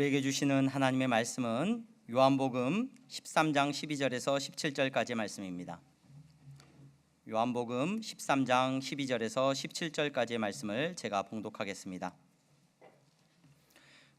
우리에게 주시는 하나님의 말씀은 요한복음 13장 12절에서 17절까지의 말씀입니다. 요한복음 13장 12절에서 17절까지의 말씀을 제가 봉독하겠습니다.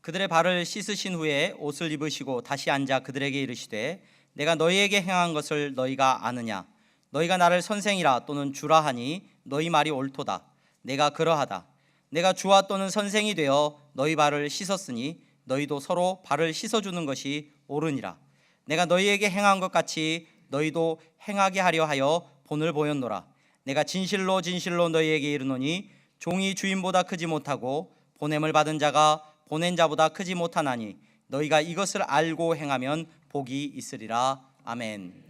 그들의 발을 씻으신 후에 옷을 입으시고 다시 앉아 그들에게 이르시되 내가 너희에게 행한 것을 너희가 아느냐? 너희가 나를 선생이라 또는 주라 하니 너희 말이 옳도다. 내가 그러하다. 내가 주와 또는 선생이 되어 너희 발을 씻었으니 너희도 서로 발을 씻어주는 것이 옳으니라. 내가 너희에게 행한 것 같이 너희도 행하게 하려 하여 본을 보였노라. 내가 진실로 진실로 너희에게 이르노니 종이 주인보다 크지 못하고 보냄을 받은 자가 보낸 자보다 크지 못하나니 너희가 이것을 알고 행하면 복이 있으리라. 아멘.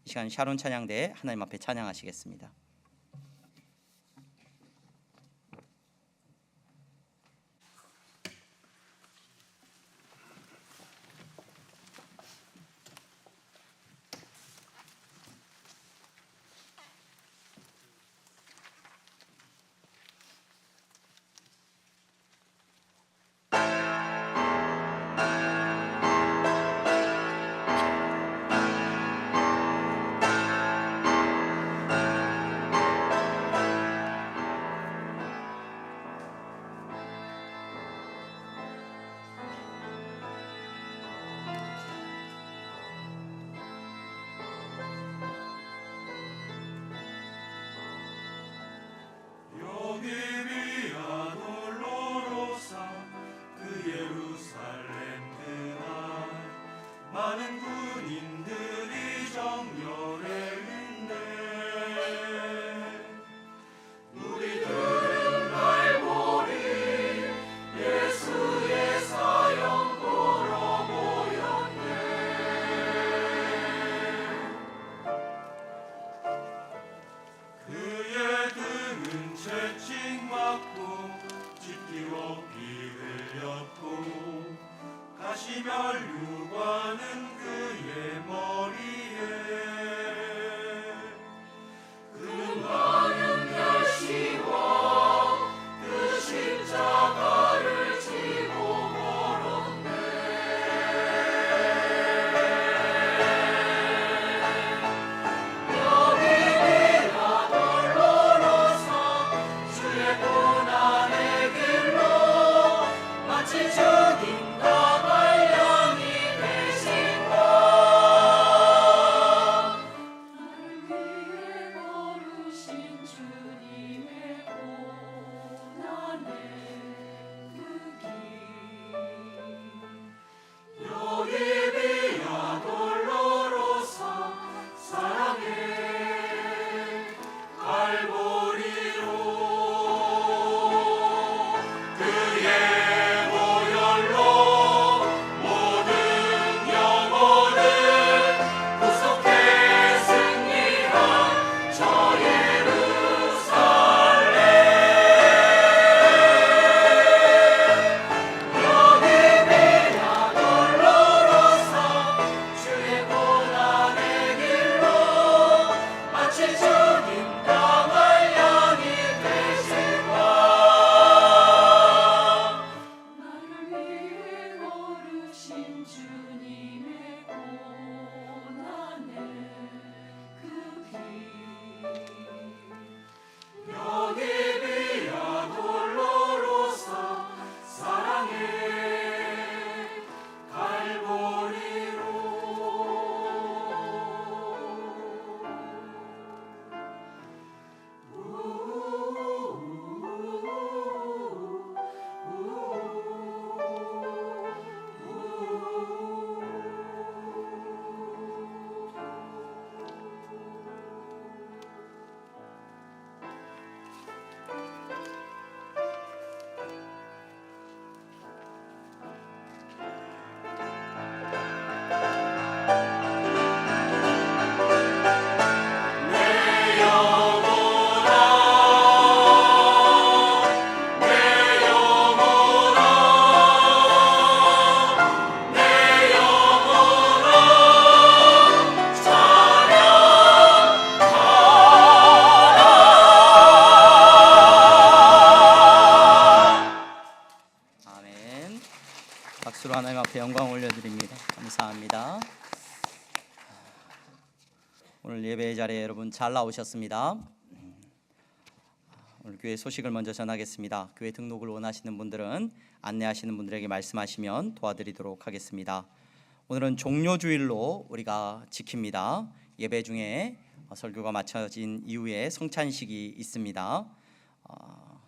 이 시간 샤론 찬양대 하나님 앞에 찬양하시겠습니다. 하나님께 영광 올려드립니다. 감사합니다. 오늘 예배 자리에 여러분 잘 나오셨습니다. 오늘 교회 소식을 먼저 전하겠습니다. 교회 등록을 원하시는 분들은 안내하시는 분들에게 말씀하시면 도와드리도록 하겠습니다. 오늘은 종료주일로 우리가 지킵니다. 예배 중에 설교가 마쳐진 이후에 성찬식이 있습니다.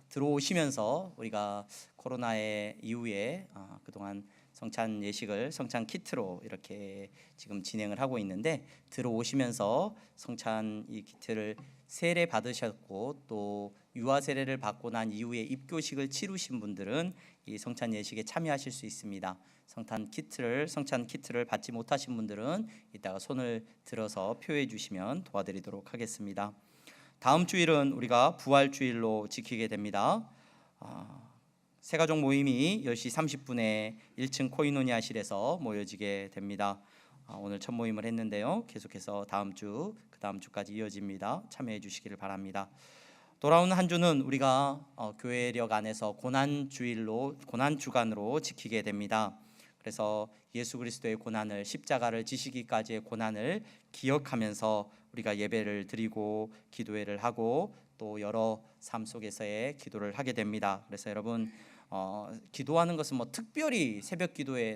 들어오시면서 우리가 코로나의 이후에 그동안 성찬 예식을 성찬 키트로 이렇게 지금 진행을 하고 있는데, 들어오시면서 성찬 이 키트를 세례 받으셨고 또 유아 세례를 받고 난 이후에 입교식을 치르신 분들은 이 성찬 예식에 참여하실 수 있습니다. 성찬 키트를 받지 못하신 분들은 이따가 손을 들어서 표해 주시면 도와드리도록 하겠습니다. 다음 주일은 우리가 부활주일로 지키게 됩니다. 새가족 모임이 10시 30분에 1층 코이노니아실에서 모여지게 됩니다. 오늘 첫 모임을 했는데요. 계속해서 다음 주, 그 다음 주까지 이어집니다. 참여해 주시기를 바랍니다. 돌아오는 한 주는 우리가 교회력 안에서 고난주일로, 고난주간으로 지키게 됩니다. 그래서 예수 그리스도의 고난을, 십자가를 지시기까지의 고난을 기억하면서 우리가 예배를 드리고 기도회를 하고 또 여러 삶 속에서의 기도를 하게 됩니다. 그래서 여러분 기도하는 것은 뭐 특별히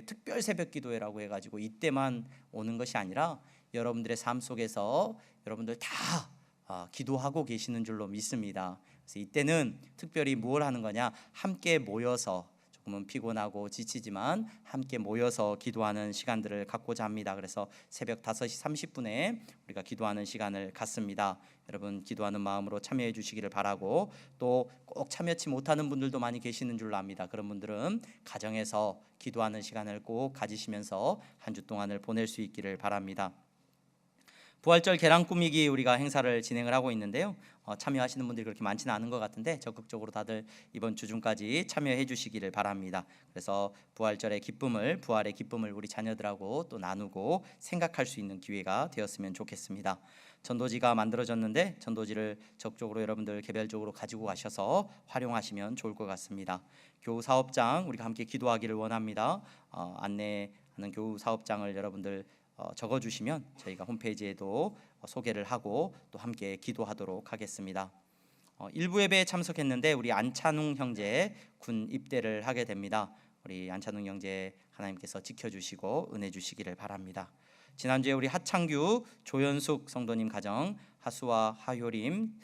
특별 새벽 기도회라고 해가지고 이때만 오는 것이 아니라 여러분들의 삶 속에서 여러분들 다 기도하고 계시는 줄로 믿습니다. 그래서 이때는 특별히 뭘 하는 거냐? 함께 모여서, 조금은 피곤하고 지치지만 함께 모여서 기도하는 시간들을 갖고자 합니다. 그래서 새벽 5시 30분에 우리가 기도하는 시간을 갖습니다. 여러분 기도하는 마음으로 참여해 주시기를 바라고, 또 꼭 참여치 못하는 분들도 많이 계시는 줄로 압니다. 그런 분들은 가정에서 기도하는 시간을 꼭 가지시면서 한 주 동안을 보낼 수 있기를 바랍니다. 부활절 계란 꾸미기 우리가 행사를 진행을 하고 있는데요. 참여하시는 분들이 그렇게 많지는 않은 것 같은데 적극적으로 다들 이번 주 중까지 참여해 주시기를 바랍니다. 그래서 부활의 기쁨을 우리 자녀들하고 또 나누고 생각할 수 있는 기회가 되었으면 좋겠습니다. 전도지가 만들어졌는데 전도지를 적극적으로 여러분들 개별적으로 가지고 가셔서 활용하시면 좋을 것 같습니다. 교우 사업장 우리가 함께 기도하기를 원합니다. 안내하는 교우 사업장을 여러분들 적어주시면 저희가 홈페이지에도 소개를 하고 또 함께 기도하도록 하겠습니다. 일부 예배에 참석했는데 우리 안찬웅 형제 군 입대를 하게 됩니다. 우리 안찬웅 형제 하나님께서 지켜주시고 은혜 주시기를 바랍니다. 지난주에 우리 하창규 조연숙 성도님 가정 하수와 하효림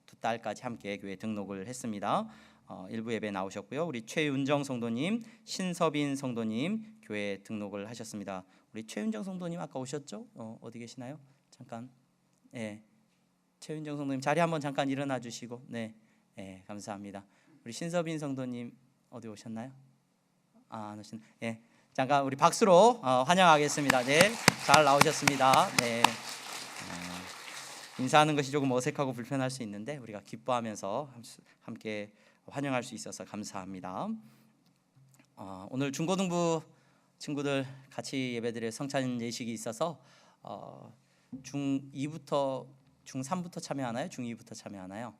두 딸까지 함께 교회 등록을 했습니다. 일부 예배 나오셨고요. 우리 최윤정 성도님, 신서빈 성도님 교회 등록을 하셨습니다. 우리 최윤정 성도님 아까 오셨죠? 어디 계시나요? 잠깐. 최윤정 성도님 자리 한번 잠깐 일어나 주시고. 네, 감사합니다. 우리 신서빈 성도님 어디 오셨나요? 안 오신. 잠깐 우리 박수로 환영하겠습니다. 네, 잘 나오셨습니다. 네. 인사하는 것이 조금 어색하고 불편할 수 있는데 우리가 기뻐하면서 함께 환영할 수 있어서 감사합니다. 오늘 중고등부 친구들 같이 예배드릴 성찬 예식이 있어서 중2부터 중3부터 참여하나요? 중2부터 참여하나요?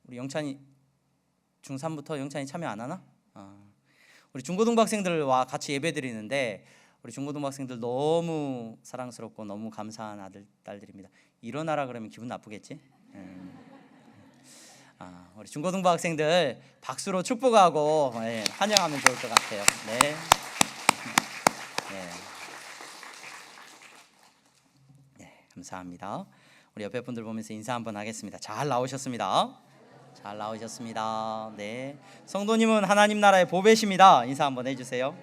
우리 영찬이 중3부터 영찬이 참여 안 하나? 우리 중고등부 학생들과 같이 예배드리는데 우리 중고등부 학생들 너무 사랑스럽고 너무 감사한 아들 딸들입니다. 일어나라 그러면 기분 나쁘겠지? 우리 중고등부 학생들 박수로 축복하고 환영하면 좋을 것 같아요. 네. 감사합니다. 우리 옆에 분들 보면서 인사 한번 하겠습니다. 잘 나오셨습니다. 잘 나오셨습니다. 네. 성도님은 하나님 나라의 보배십니다. 인사 한번 해주세요.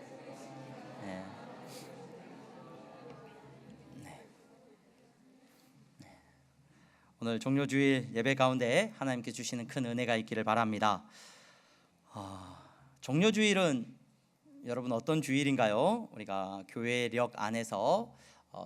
오늘 종료주일 예배 가운데 하나님께 주시는 큰 은혜가 있기를 바랍니다. 종료주일은 여러분 어떤 주일인가요? 우리가 교회력 안에서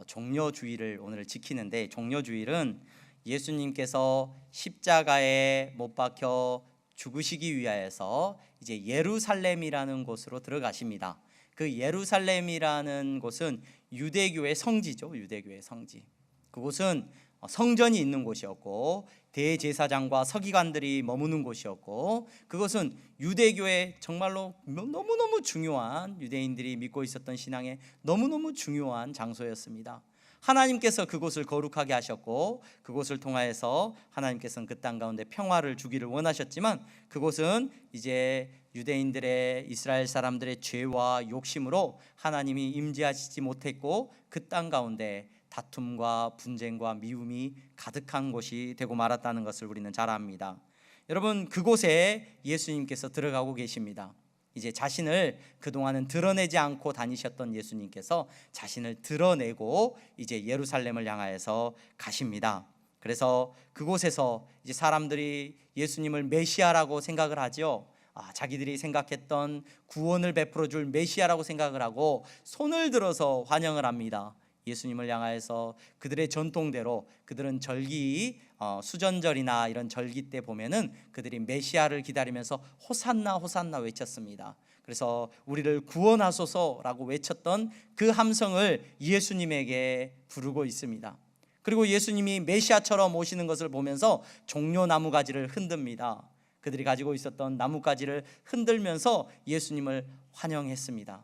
종료주일을 오늘 지키는데, 종료주일은 예수님께서 십자가에 못 박혀 죽으시기 위하여서 이제 예루살렘이라는 곳으로 들어가십니다. 그 예루살렘이라는 곳은 유대교의 성지죠. 유대교의 성지. 그곳은 성전이 있는 곳이었고 대제사장과 서기관들이 머무는 곳이었고 그것은 유대교의 정말로 너무너무 중요한 유대인들이 믿고 있었던 신앙의 너무너무 중요한 장소였습니다. 하나님께서 그곳을 거룩하게 하셨고 그곳을 통하여서 하나님께서는 그 땅 가운데 평화를 주기를 원하셨지만 그곳은 이제 유대인들의 이스라엘 사람들의 죄와 욕심으로 하나님이 임재하시지 못했고 그 땅 가운데 다툼과 분쟁과 미움이 가득한 곳이 되고 말았다는 것을 우리는 잘 압니다. 여러분, 그곳에 예수님께서 들어가고 계십니다. 이제 자신을 그동안은 드러내지 않고 다니셨던 예수님께서 자신을 드러내고 이제 예루살렘을 향하여서 가십니다. 그래서 그곳에서 이제 사람들이 예수님을 메시아라고 생각을 하죠. 자기들이 생각했던 구원을 베풀어 줄 메시아라고 생각을 하고 손을 들어서 환영을 합니다. 예수님을 향하여서 그들의 전통대로 그들은 절기 수전절이나 이런 절기 때 보면은 그들이 메시아를 기다리면서 호산나 호산나 외쳤습니다. 그래서 우리를 구원하소서라고 외쳤던 그 함성을 예수님에게 부르고 있습니다. 그리고 예수님이 메시아처럼 오시는 것을 보면서 종려 나무가지를 흔듭니다. 그들이 가지고 있었던 나뭇가지를 흔들면서 예수님을 환영했습니다.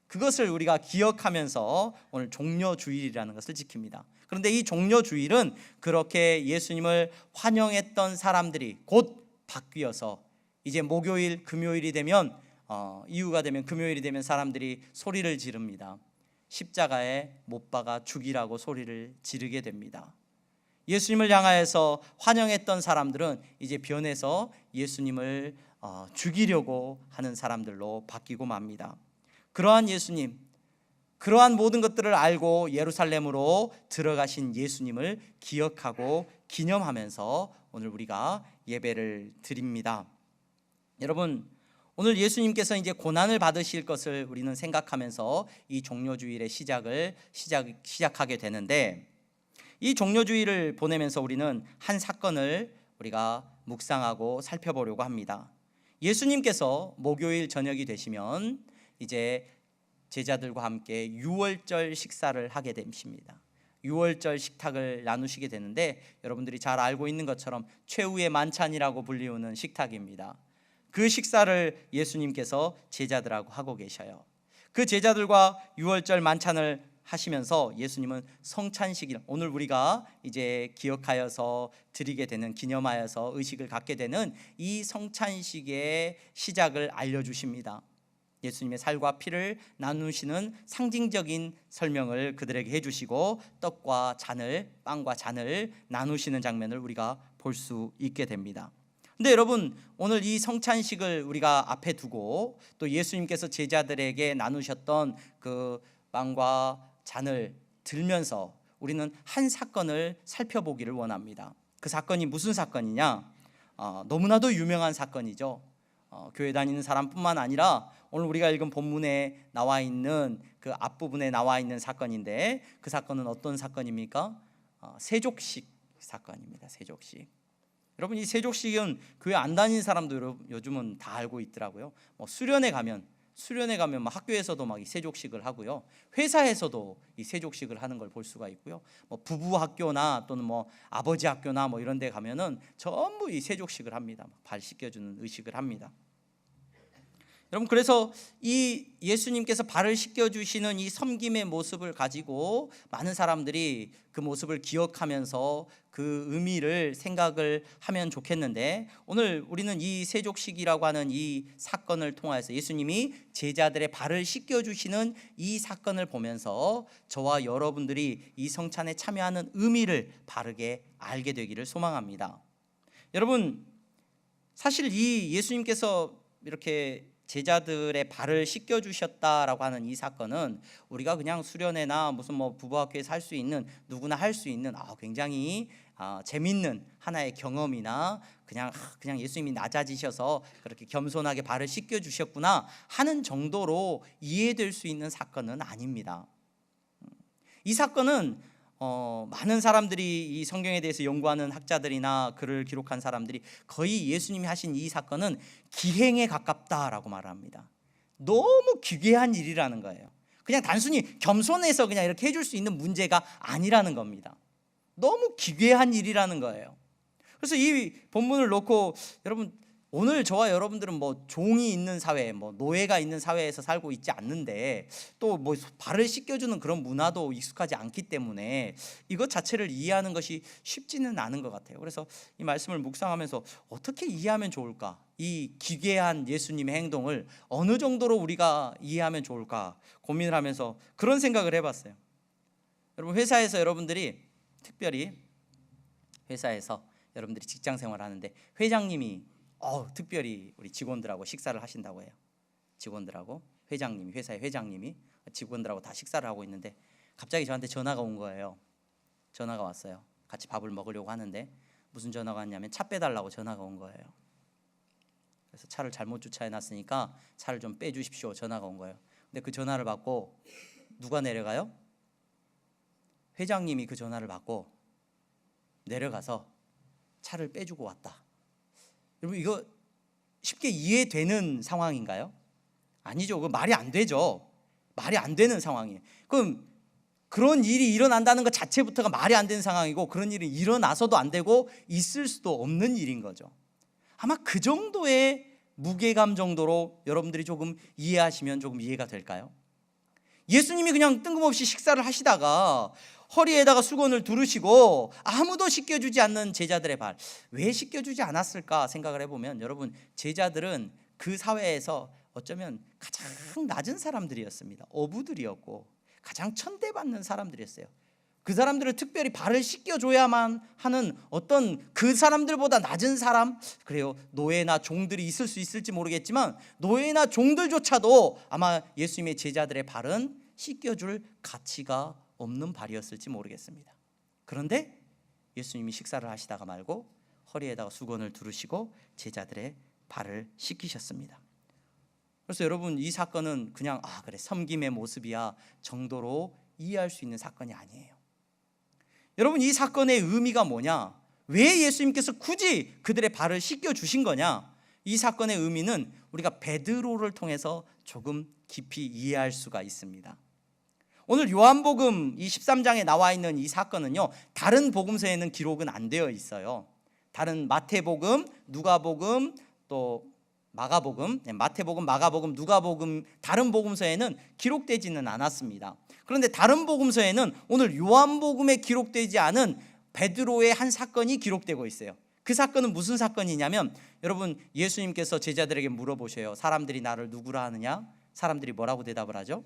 그것을 우리가 기억하면서 오늘 종려주일이라는 것을 지킵니다. 그런데 이 종려주일은 그렇게 예수님을 환영했던 사람들이 곧 바뀌어서 이제 목요일, 금요일이 되면 이후가 되면 금요일이 되면 사람들이 소리를 지릅니다. 십자가에 못 박아 죽이라고 소리를 지르게 됩니다. 예수님을 향하여서 환영했던 사람들은 이제 변해서 예수님을 죽이려고 하는 사람들로 바뀌고 맙니다. 그러한 예수님, 그러한 모든 것들을 알고 예루살렘으로 들어가신 예수님을 기억하고 기념하면서 오늘 우리가 예배를 드립니다. 여러분, 오늘 예수님께서 이제 고난을 받으실 것을 우리는 생각하면서 이 종려주일의 시작하게 되는데, 이 종려주일을 보내면서 우리는 한 사건을 우리가 묵상하고 살펴보려고 합니다. 예수님께서 목요일 저녁이 되시면 이제 제자들과 함께 유월절 식사를 하게 됩니다. 유월절 식탁을 나누시게 되는데 여러분들이 잘 알고 있는 것처럼 최후의 만찬이라고 불리우는 식탁입니다. 그 식사를 예수님께서 제자들하고 하고 계셔요. 그 제자들과 유월절 만찬을 하시면서 예수님은 성찬식일, 오늘 우리가 이제 기억하여서 드리게 되는, 기념하여서 의식을 갖게 되는 이 성찬식의 시작을 알려주십니다. 예수님의 살과 피를 나누시는 상징적인 설명을 그들에게 해주시고 떡과 잔을, 빵과 잔을 나누시는 장면을 우리가 볼 수 있게 됩니다. 근데 여러분, 오늘 이 성찬식을 우리가 앞에 두고 또 예수님께서 제자들에게 나누셨던 그 빵과 잔을 들면서 우리는 한 사건을 살펴보기를 원합니다. 그 사건이 무슨 사건이냐? 너무나도 유명한 사건이죠. 교회 다니는 사람뿐만 아니라 오늘 우리가 읽은 본문에 나와 있는 그 앞부분에 나와 있는 사건인데, 그 사건은 어떤 사건입니까? 세족식 사건입니다. 세족식. 여러분, 이 세족식은 교회 안 다니는 사람도 요즘은 다 알고 있더라고요. 수련회 가면 막 학교에서도 막 이 세족식을 하고요, 회사에서도 이 세족식을 하는 걸 볼 수가 있고요, 부부 학교나 또는 아버지 학교나 이런 데 가면은 전부 이 세족식을 합니다. 발 씻겨주는 의식을 합니다. 여러분, 그래서 이 예수님께서 발을 씻겨주시는 이 섬김의 모습을 가지고 많은 사람들이 그 모습을 기억하면서 그 의미를 생각을 하면 좋겠는데, 오늘 우리는 이 세족식이라고 하는 이 사건을 통해서 예수님이 제자들의 발을 씻겨주시는 이 사건을 보면서 저와 여러분들이 이 성찬에 참여하는 의미를 바르게 알게 되기를 소망합니다. 여러분, 사실 이 예수님께서 이렇게 제자들의 발을 씻겨주셨다라고 하는 이 사건은 우리가 그냥 수련회나 무슨 부부학교에서 할 수 있는, 누구나 할 수 있는 굉장히 재밌는 하나의 경험이나 그냥 예수님이 낮아지셔서 그렇게 겸손하게 발을 씻겨주셨구나 하는 정도로 이해될 수 있는 사건은 아닙니다. 이 사건은 많은 사람들이 이 성경에 대해서 연구하는 학자들이나 글을 기록한 사람들이 거의 예수님이 하신 이 사건은 기행에 가깝다라고 말합니다. 너무 기괴한 일이라는 거예요. 그냥 단순히 겸손해서 그냥 이렇게 해줄 수 있는 문제가 아니라는 겁니다. 너무 기괴한 일이라는 거예요. 그래서 이 본문을 놓고 여러분, 오늘 저와 여러분들은 뭐 종이 있는 사회, 뭐 노예가 있는 사회에서 살고 있지 않는데 또 뭐 발을 씻겨주는 그런 문화도 익숙하지 않기 때문에 이것 자체를 이해하는 것이 쉽지는 않은 것 같아요. 그래서 이 말씀을 묵상하면서 어떻게 이해하면 좋을까? 이 기괴한 예수님의 행동을 어느 정도로 우리가 이해하면 좋을까 고민을 하면서 그런 생각을 해봤어요. 여러분, 회사에서 여러분들이 특별히 회사에서 여러분들이 직장 생활을 하는데 회장님이 특별히 우리 직원들하고 식사를 하신다고 해요. 직원들하고 회장님이, 회사의 회장님이 직원들하고 다 식사를 하고 있는데 갑자기 저한테 전화가 온 거예요. 전화가 왔어요. 같이 밥을 먹으려고 하는데 무슨 전화가 왔냐면 차 빼달라고 전화가 온 거예요. 그래서 차를 잘못 주차해놨으니까 차를 좀 빼주십시오 전화가 온 거예요. 근데 그 전화를 받고 누가 내려가요? 회장님이 그 전화를 받고 내려가서 차를 빼주고 왔다. 여러분, 이거 쉽게 이해되는 상황인가요? 아니죠. 그 말이 안 되죠. 말이 안 되는 상황이에요. 그럼 그런 일이 일어난다는 것 자체부터가 말이 안 되는 상황이고, 그런 일이 일어나서도 안 되고 있을 수도 없는 일인 거죠. 아마 그 정도의 무게감 정도로 여러분들이 조금 이해하시면 조금 이해가 될까요? 예수님이 그냥 뜬금없이 식사를 하시다가 허리에다가 수건을 두르시고 아무도 씻겨주지 않는 제자들의 발, 왜 씻겨주지 않았을까 생각을 해보면, 여러분, 제자들은 그 사회에서 어쩌면 가장 낮은 사람들이었습니다. 어부들이었고 가장 천대받는 사람들이었어요. 그 사람들을 특별히 발을 씻겨줘야만 하는 어떤 그 사람들보다 낮은 사람, 그래요, 노예나 종들이 있을 수 있을지 모르겠지만 노예나 종들조차도 아마 예수님의 제자들의 발은 씻겨줄 가치가 없는 발이었을지 모르겠습니다. 그런데 예수님이 식사를 하시다가 말고 허리에다가 수건을 두르시고 제자들의 발을 씻기셨습니다. 그래서 여러분, 이 사건은 그냥 그래 섬김의 모습이야 정도로 이해할 수 있는 사건이 아니에요. 여러분, 이 사건의 의미가 뭐냐? 왜 예수님께서 굳이 그들의 발을 씻겨주신 거냐? 이 사건의 의미는 우리가 베드로를 통해서 조금 깊이 이해할 수가 있습니다. 오늘 요한복음 이 13장에 나와 있는 이 사건은요, 다른 복음서에는 기록은 안 되어 있어요. 다른 마태복음, 누가복음, 또 마가복음, 마태복음, 마가복음, 누가복음, 다른 복음서에는 기록되지는 않았습니다. 그런데 다른 복음서에는 오늘 요한복음에 기록되지 않은 베드로의 한 사건이 기록되고 있어요. 그 사건은 무슨 사건이냐면, 여러분, 예수님께서 제자들에게 물어보셔요. 사람들이 나를 누구라 하느냐? 사람들이 뭐라고 대답을 하죠?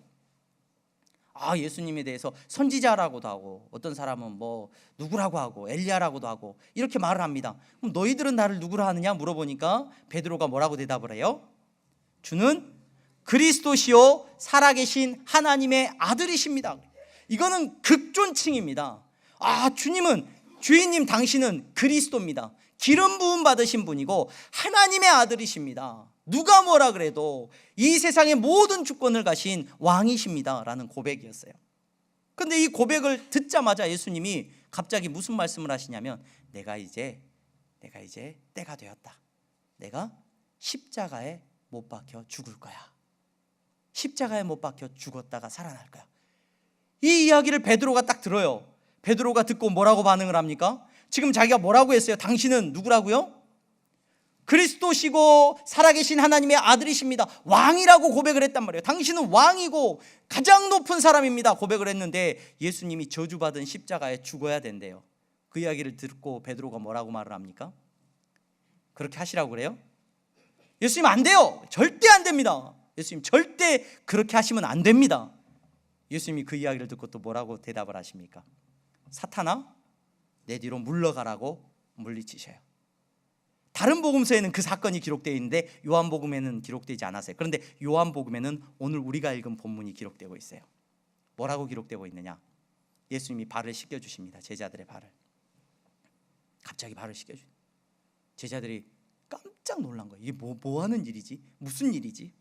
예수님에 대해서 선지자라고도 하고, 어떤 사람은 뭐 누구라고 하고 엘리야라고도 하고 이렇게 말을 합니다. 그럼 너희들은 나를 누구라 하느냐 물어보니까 베드로가 뭐라고 대답을 해요? 주는 그리스도시요 살아계신 하나님의 아들이십니다. 이거는 극존칭입니다. 주인님 당신은 그리스도입니다. 기름 부음 받으신 분이고 하나님의 아들이십니다. 누가 뭐라 그래도 이 세상의 모든 주권을 가신 왕이십니다 라는 고백이었어요. 그런데 이 고백을 듣자마자 예수님이 갑자기 무슨 말씀을 하시냐면, 내가 이제 때가 되었다. 내가 십자가에 못 박혀 죽을 거야. 십자가에 못 박혀 죽었다가 살아날 거야. 이 이야기를 베드로가 딱 들어요. 베드로가 듣고 뭐라고 반응을 합니까? 지금 자기가 뭐라고 했어요? 당신은 누구라고요? 그리스도시고 살아계신 하나님의 아들이십니다. 왕이라고 고백을 했단 말이에요. 당신은 왕이고 가장 높은 사람입니다 고백을 했는데, 예수님이 저주받은 십자가에 죽어야 된대요. 그 이야기를 듣고 베드로가 뭐라고 말을 합니까? 그렇게 하시라고 그래요? 예수님 안 돼요. 절대 안 됩니다. 예수님 절대 그렇게 하시면 안 됩니다. 예수님이 그 이야기를 듣고 또 뭐라고 대답을 하십니까? 사탄아, 내 뒤로 물러가라고 물리치셔요. 다른 복음서에는 그 사건이 기록되어 있는데 요한복음에는 기록되지 않았어요. 그런데 요한복음에는 오늘 우리가 읽은 본문이 기록되고 있어요. 뭐라고 기록되고 있느냐? 예수님이 발을 씻겨주십니다. 제자들의 발을. 갑자기 발을 씻겨주세요. 제자들이 깜짝 놀란 거예요. 이게 뭐 하는 일이지? 무슨 일이지?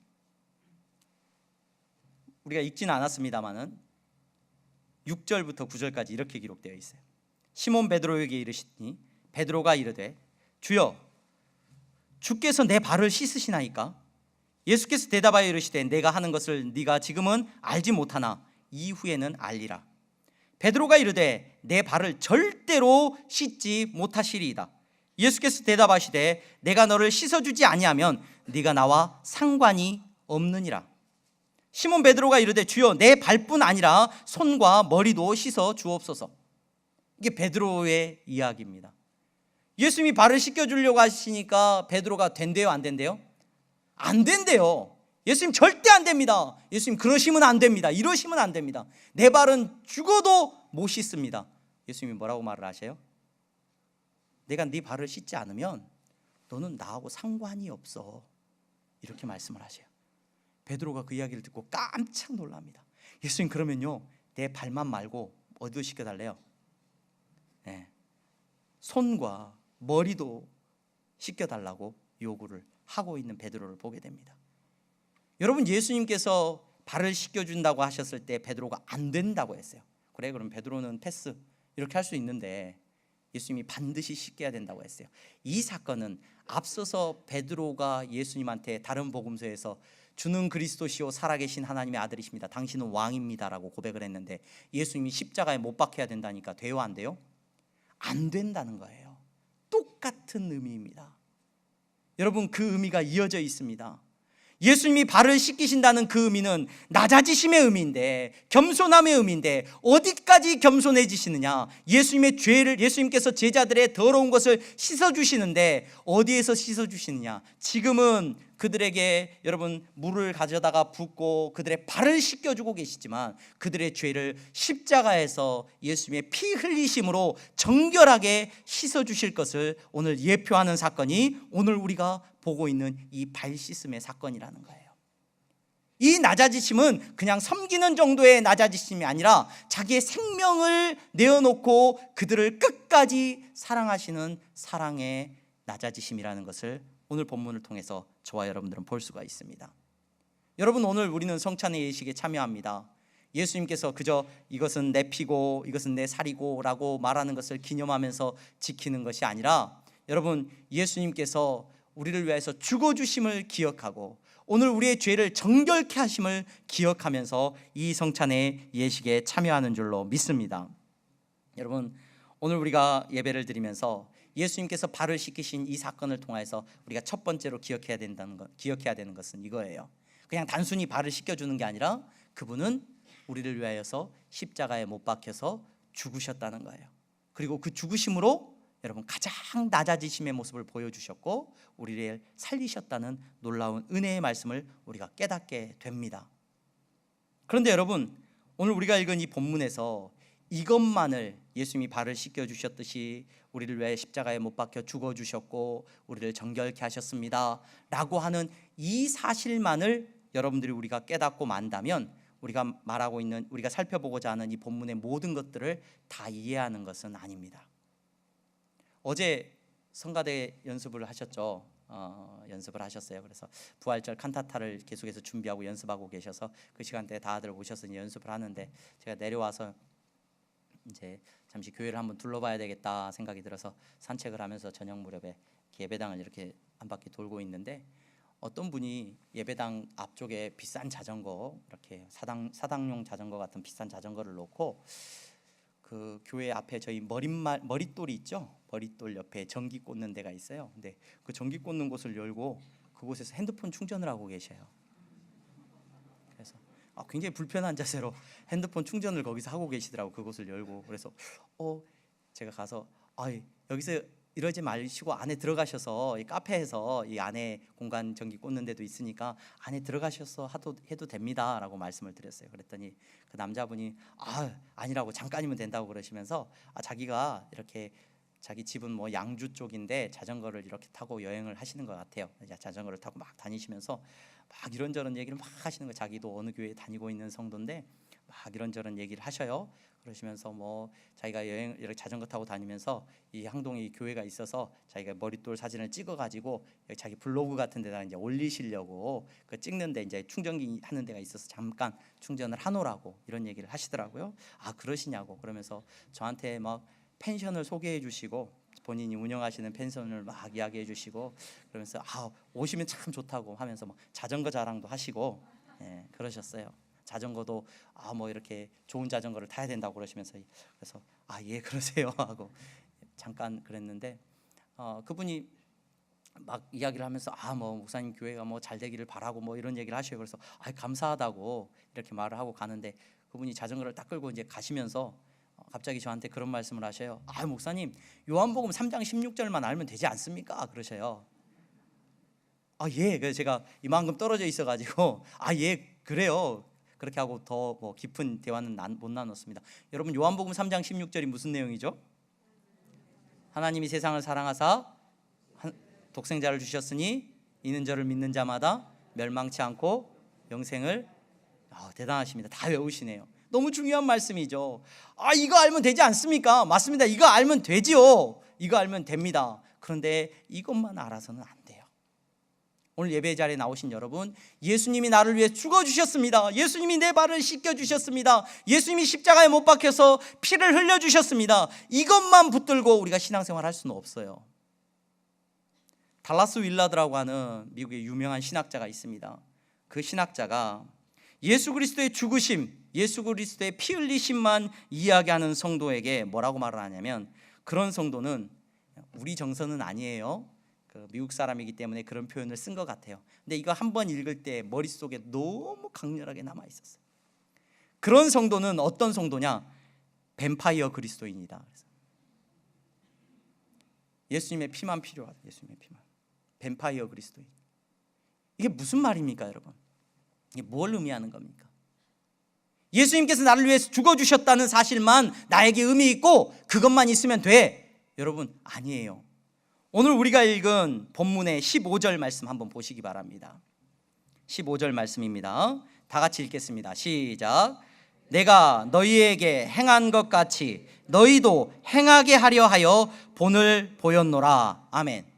우리가 읽지는 않았습니다마는 6절부터 9절까지 이렇게 기록되어 있어요. 시몬 베드로에게 이르시니 베드로가 이르되 주여, 주께서 내 발을 씻으시나이까? 예수께서 대답하여 이르시되 내가 하는 것을 네가 지금은 알지 못하나 이후에는 알리라. 베드로가 이르되 내 발을 절대로 씻지 못하시리이다. 예수께서 대답하시되 내가 너를 씻어주지 아니하면 네가 나와 상관이 없느니라. 시몬 베드로가 이르되 주여 내 발뿐 아니라 손과 머리도 씻어 주옵소서. 이게 베드로의 이야기입니다. 예수님이 발을 씻겨주려고 하시니까 베드로가 된대요, 안 된대요? 안 된대요. 예수님 절대 안 됩니다. 예수님 그러시면 안 됩니다. 이러시면 안 됩니다. 내 발은 죽어도 못 씻습니다. 예수님이 뭐라고 말을 하세요? 내가 네 발을 씻지 않으면 너는 나하고 상관이 없어. 이렇게 말씀을 하세요. 베드로가 그 이야기를 듣고 깜짝 놀랍니다. 예수님 그러면요 내 발만 말고 어디도 씻겨달래요? 네. 손과 머리도 씻겨달라고 요구를 하고 있는 베드로를 보게 됩니다. 여러분, 예수님께서 발을 씻겨준다고 하셨을 때 베드로가 안 된다고 했어요. 그래, 그럼 베드로는 패스 이렇게 할 수 있는데 예수님이 반드시 씻겨야 된다고 했어요. 이 사건은 앞서서 베드로가 예수님한테 다른 복음서에서 주는 그리스도시요 살아계신 하나님의 아들이십니다, 당신은 왕입니다라고 고백을 했는데 예수님이 십자가에 못 박혀야 된다니까 돼요, 안 돼요? 안 된다는 거예요. 똑같은 의미입니다. 여러분, 그 의미가 이어져 있습니다. 예수님이 발을 씻기신다는 그 의미는 낮아지심의 의미인데, 겸손함의 의미인데, 어디까지 겸손해지시느냐? 예수님의 죄를, 예수님께서 제자들의 더러운 것을 씻어주시는데 어디에서 씻어주시느냐? 지금은 그들에게 여러분 물을 가져다가 붓고 그들의 발을 씻겨주고 계시지만 그들의 죄를 십자가에서 예수님의 피 흘리심으로 정결하게 씻어주실 것을 오늘 예표하는 사건이 오늘 우리가 보고 있는 이 발 씻음의 사건이라는 거예요. 이 낮아지심은 그냥 섬기는 정도의 낮아지심이 아니라 자기의 생명을 내어놓고 그들을 끝까지 사랑하시는 사랑의 낮아지심이라는 것을 오늘 본문을 통해서 저와 여러분들은 볼 수가 있습니다. 여러분, 오늘 우리는 성찬의 예식에 참여합니다. 예수님께서 그저 이것은 내 피고 이것은 내 살이고 라고 말하는 것을 기념하면서 지키는 것이 아니라, 여러분, 예수님께서 우리를 위해서 죽어주심을 기억하고 오늘 우리의 죄를 정결케 하심을 기억하면서 이 성찬의 예식에 참여하는 줄로 믿습니다. 여러분, 오늘 우리가 예배를 드리면서 예수님께서 발을 씻기신 이 사건을 통해서 우리가 첫 번째로 기억해야 되는 것은 이거예요. 그냥 단순히 발을 씻겨주는 게 아니라 그분은 우리를 위하여서 십자가에 못 박혀서 죽으셨다는 거예요. 그리고 그 죽으심으로 여러분 가장 낮아지심의 모습을 보여주셨고 우리를 살리셨다는 놀라운 은혜의 말씀을 우리가 깨닫게 됩니다. 그런데 여러분, 오늘 우리가 읽은 이 본문에서 이것만을, 예수님이 발을 씻겨주셨듯이 우리를 위해 십자가에 못 박혀 죽어주셨고 우리를 정결케 하셨습니다 라고 하는 이 사실만을 여러분들이 우리가 깨닫고 만다면 우리가 말하고 있는, 우리가 살펴보고자 하는 이 본문의 모든 것들을 다 이해하는 것은 아닙니다. 어제 성가대 연습을 하셨죠. 연습을 하셨어요. 그래서 부활절 칸타타를 계속해서 준비하고 연습하고 계셔서 그 시간대에 다들 오셔서 연습을 하는데 제가 내려와서 이제 잠시 교회를 한번 둘러봐야 되겠다 생각이 들어서 산책을 하면서 저녁 무렵에 예배당을 이렇게 한 바퀴 돌고 있는데 어떤 분이 예배당 앞쪽에 비싼 자전거, 이렇게 사당용 자전거 같은 비싼 자전거를 놓고 그 교회 앞에 저희 머릿돌이 있죠. 머릿돌 옆에 전기 꽂는 데가 있어요. 근데 그 전기 꽂는 곳을 열고 그곳에서 핸드폰 충전을 하고 계셔요. 그래서 굉장히 불편한 자세로 핸드폰 충전을 거기서 하고 계시더라고. 그곳을 열고. 그래서 제가 가서 여기서 이러지 마시고 안에 들어가셔서 이 카페에서 이 안에 공간 전기 꽂는 데도 있으니까 안에 들어가셔서 해도 됩니다라고 말씀을 드렸어요. 그랬더니 그 남자분이 아니라고, 잠깐이면 된다고 그러시면서 자기가 이렇게 자기 집은 뭐 양주 쪽인데 자전거를 이렇게 타고 여행을 하시는 것 같아요. 자전거를 타고 막 다니시면서 막 이런저런 얘기를 막 하시는 거. 자기도 어느 교회에 다니고 있는 성도인데 막 이런저런 얘기를 하셔요. 그러시면서 뭐 자기가 여행 이렇게 자전거 타고 다니면서 이 항동에 이 교회가 있어서 자기가 머릿돌 사진을 찍어가지고 자기 블로그 같은 데다 이제 올리시려고 그 찍는데 이제 충전기 하는 데가 있어서 잠깐 충전을 하노라고 이런 얘기를 하시더라고요. 그러시냐고. 그러면서 저한테 막 펜션을 소개해 주시고 본인이 운영하시는 펜션을 막 이야기해 주시고 그러면서 오시면 참 좋다고 하면서 막 자전거 자랑도 하시고 그러셨어요. 자전거도 뭐 이렇게 좋은 자전거를 타야 된다고 그러시면서, 그래서 예 그러세요 하고 잠깐 그랬는데, 그분이 막 이야기를 하면서 뭐 목사님 교회가 뭐 잘 되기를 바라고 뭐 이런 얘기를 하셔요. 그래서 감사하다고 이렇게 말을 하고 가는데, 그분이 자전거를 딱 끌고 이제 가시면서 갑자기 저한테 그런 말씀을 하셔요. 목사님, 요한복음 3장 16절만 알면 되지 않습니까? 그러셔요. 예. 그래서 제가 이만큼 떨어져 있어가지고 예 그래요. 그렇게 하고 더 뭐 깊은 대화는 못 나눴습니다. 여러분, 요한복음 3장 16절이 무슨 내용이죠? 하나님이 세상을 사랑하사 독생자를 주셨으니 이는 저를 믿는 자마다 멸망치 않고 영생을. 대단하십니다. 다 외우시네요. 너무 중요한 말씀이죠. 이거 알면 되지 않습니까? 맞습니다. 이거 알면 되지요. 이거 알면 됩니다. 그런데 이것만 알아서는 안 돼요. 오늘 예배 자리에 나오신 여러분, 예수님이 나를 위해 죽어주셨습니다. 예수님이 내 발을 씻겨주셨습니다. 예수님이 십자가에 못 박혀서 피를 흘려주셨습니다. 이것만 붙들고 우리가 신앙생활 할 수는 없어요. 달라스 윌라드라고 하는 미국의 유명한 신학자가 있습니다. 그 신학자가 예수 그리스도의 죽으심, 예수 그리스도의 피 흘리심만 이야기하는 성도에게 뭐라고 말을 하냐면, 그런 성도는 우리 정서는 아니에요. 미국 사람이기 때문에 그런 표현을 쓴 것 같아요. 근데 이거 한번 읽을 때 머릿속에 너무 강렬하게 남아 있었어요. 그런 성도는 어떤 성도냐? 뱀파이어 그리스도인이다. 예수님의 피만 필요하다. 예수님의 피만. 뱀파이어 그리스도인. 이게 무슨 말입니까, 여러분? 이게 뭘 의미하는 겁니까? 예수님께서 나를 위해서 죽어주셨다는 사실만 나에게 의미 있고 그것만 있으면 돼? 여러분, 아니에요. 오늘 우리가 읽은 본문의 15절 말씀 한번 보시기 바랍니다. 15절 말씀입니다. 다 같이 읽겠습니다. 시작. 내가 너희에게 행한 것 같이 너희도 행하게 하려 하여 본을 보였노라. 아멘.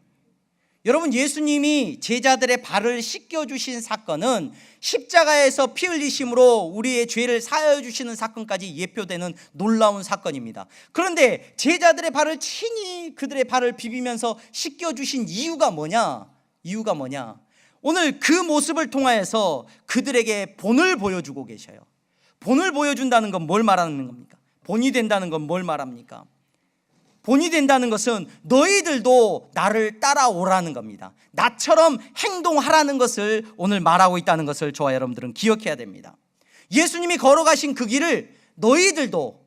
여러분, 예수님이 제자들의 발을 씻겨주신 사건은 십자가에서 피 흘리심으로 우리의 죄를 사하여 주시는 사건까지 예표되는 놀라운 사건입니다. 그런데 제자들의 발을 친히 그들의 발을 비비면서 씻겨주신 이유가 뭐냐? 오늘 그 모습을 통하여서 그들에게 본을 보여주고 계셔요. 본을 보여준다는 건 뭘 말하는 겁니까? 본이 된다는 건 뭘 말합니까? 본이 된다는 것은 너희들도 나를 따라오라는 겁니다. 나처럼 행동하라는 것을 오늘 말하고 있다는 것을 저와 여러분들은 기억해야 됩니다. 예수님이 걸어가신 그 길을 너희들도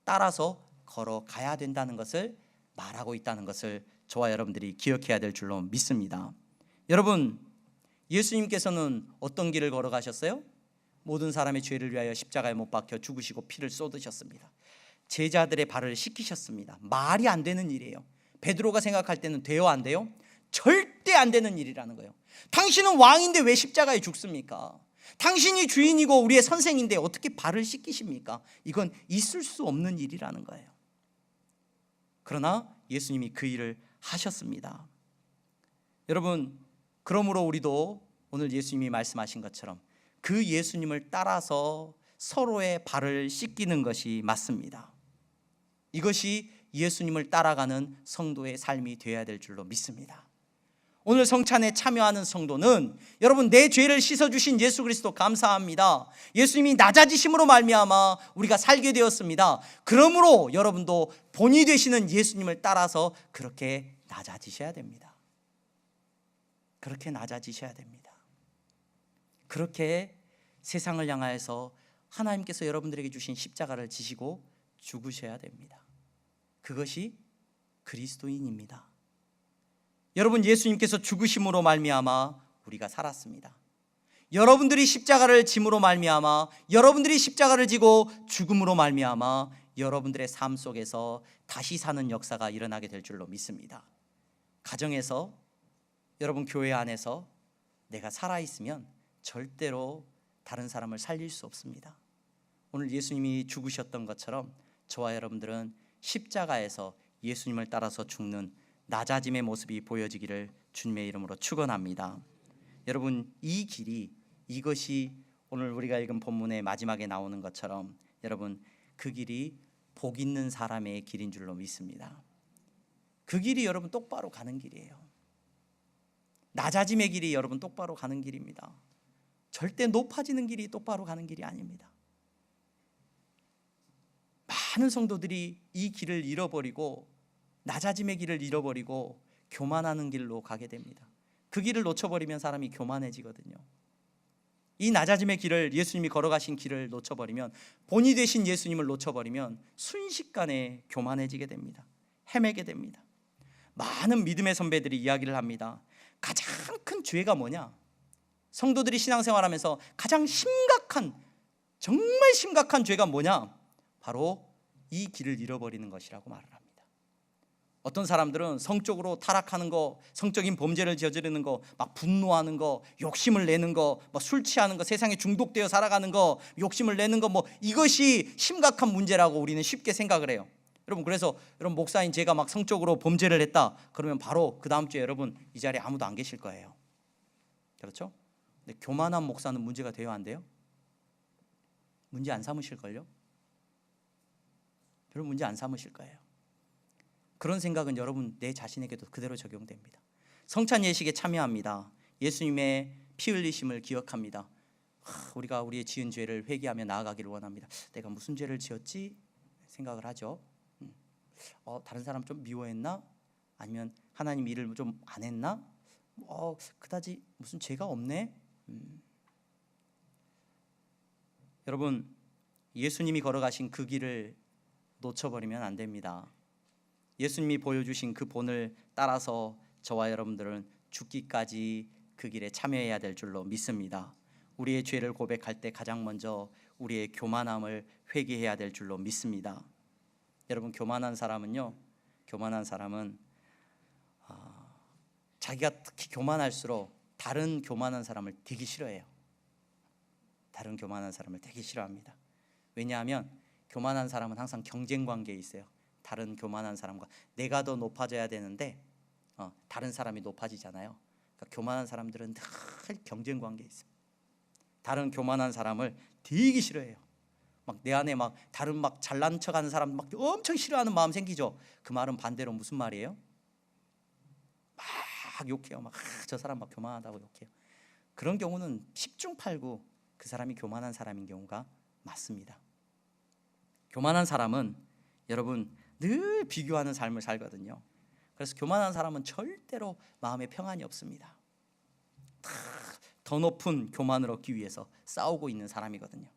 따라서 걸어가야 된다는 것을 말하고 있다는 것을 저와 여러분들이 기억해야 될 줄로 믿습니다. 여러분, 예수님께서는 어떤 길을 걸어가셨어요? 모든 사람의 죄를 위하여 십자가에 못 박혀 죽으시고 피를 쏟으셨습니다. 제자들의 발을 씻기셨습니다. 말이 안 되는 일이에요. 베드로가 생각할 때는 돼요, 안 돼요? 절대 안 되는 일이라는 거예요. 당신은 왕인데 왜 십자가에 죽습니까? 당신이 주인이고 우리의 선생인데 어떻게 발을 씻기십니까? 이건 있을 수 없는 일이라는 거예요. 그러나 예수님이 그 일을 하셨습니다. 여러분, 그러므로 우리도 오늘 예수님이 말씀하신 것처럼 그 예수님을 따라서 서로의 발을 씻기는 것이 맞습니다. 이것이 예수님을 따라가는 성도의 삶이 되어야 될 줄로 믿습니다. 오늘 성찬에 참여하는 성도는 여러분, 내 죄를 씻어주신 예수 그리스도 감사합니다. 예수님이 낮아지심으로 말미암아 우리가 살게 되었습니다. 그러므로 여러분도 본이 되시는 예수님을 따라서 그렇게 낮아지셔야 됩니다. 그렇게 낮아지셔야 됩니다. 그렇게 세상을 향하여서 하나님께서 여러분들에게 주신 십자가를 지시고 죽으셔야 됩니다. 그것이 그리스도인입니다. 여러분, 예수님께서 죽으심으로 말미암아 우리가 살았습니다. 여러분들이 십자가를 짐으로 말미암아, 여러분들이 십자가를 지고 죽음으로 말미암아 여러분들의 삶 속에서 다시 사는 역사가 일어나게 될 줄로 믿습니다. 가정에서, 여러분 교회 안에서 내가 살아있으면 절대로 다른 사람을 살릴 수 없습니다. 오늘 예수님이 죽으셨던 것처럼 저와 여러분들은 십자가에서 예수님을 따라서 죽는 낮아짐의 모습이 보여지기를 주님의 이름으로 축원합니다. 여러분, 이 길이, 이것이 오늘 우리가 읽은 본문의 마지막에 나오는 것처럼 여러분, 그 길이 복 있는 사람의 길인 줄로 믿습니다. 그 길이 여러분 똑바로 가는 길이에요. 낮아짐의 길이 여러분 똑바로 가는 길입니다. 절대 높아지는 길이 똑바로 가는 길이 아닙니다. 많은 성도들이 이 길을 잃어버리고 낮아짐의 길을 잃어버리고 교만하는 길로 가게 됩니다. 그 길을 놓쳐버리면 사람이 교만해지거든요. 이 낮아짐의 길을, 예수님이 걸어가신 길을 놓쳐버리면, 본이 되신 예수님을 놓쳐버리면 순식간에 교만해지게 됩니다. 헤매게 됩니다. 많은 믿음의 선배들이 이야기를 합니다. 가장 큰 죄가 뭐냐? 성도들이 신앙생활하면서 가장 심각한, 정말 심각한 죄가 뭐냐? 바로 이 길을 잃어버리는 것이라고 말을 합니다. 어떤 사람들은 성적으로 타락하는 거, 성적인 범죄를 저지르는 거, 막 분노하는 거, 욕심을 내는 거, 뭐 술 취하는 거, 세상에 중독되어 살아가는 거, 욕심을 내는 거, 뭐 이것이 심각한 문제라고 우리는 쉽게 생각을 해요. 여러분, 그래서 여러분, 목사인 제가 막 성적으로 범죄를 했다 그러면 바로 그 다음 주에 여러분 이 자리에 아무도 안 계실 거예요. 그렇죠? 근데 교만한 목사는 문제가 돼요, 안 돼요? 문제 안 삼으실걸요? 여러분, 문제 안 삼으실 거예요. 그런 생각은 여러분 내 자신에게도 그대로 적용됩니다. 성찬 예식에 참여합니다. 예수님의 피 흘리심을 기억합니다. 우리가 우리의 지은 죄를 회개하며 나아가기를 원합니다. 내가 무슨 죄를 지었지? 생각을 하죠. 다른 사람 좀 미워했나? 아니면 하나님 일을 좀 안 했나? 그다지 무슨 죄가 없네? 여러분, 예수님이 걸어가신 그 길을 놓쳐버리면 안 됩니다. 예수님이 보여주신 그 본을 따라서 저와 여러분들은 죽기까지 그 길에 참여해야 될 줄로 믿습니다. 우리의 죄를 고백할 때 가장 먼저 우리의 교만함을 회개해야 될 줄로 믿습니다. 여러분, 교만한 사람은 자기가 특히 교만할수록 다른 교만한 사람을 되게 싫어해요. 다른 교만한 사람을 되게 싫어합니다. 왜냐하면 교만한 사람은 항상 경쟁 관계에 있어요. 다른 교만한 사람과 내가 더 높아져야 되는데 다른 사람이 높아지잖아요. 그러니까 교만한 사람들은 늘 경쟁 관계에 있어요. 다른 교만한 사람을 되게 싫어해요. 막 내 안에 막 다른 막 잘난 척하는 사람 막 엄청 싫어하는 마음 생기죠. 그 말은 반대로 무슨 말이에요? 막 욕해요. 막 저 사람 막 교만하다고 욕해요. 그런 경우는 10중 8구 그 사람이 교만한 사람인 경우가 많습니다. 교만한 사람은 여러분 늘 비교하는 삶을 살거든요. 그래서 교만한 사람은 절대로 마음에 평안이 없습니다. 더 높은 교만을 얻기 위해서 싸우고 있는 사람이거든요.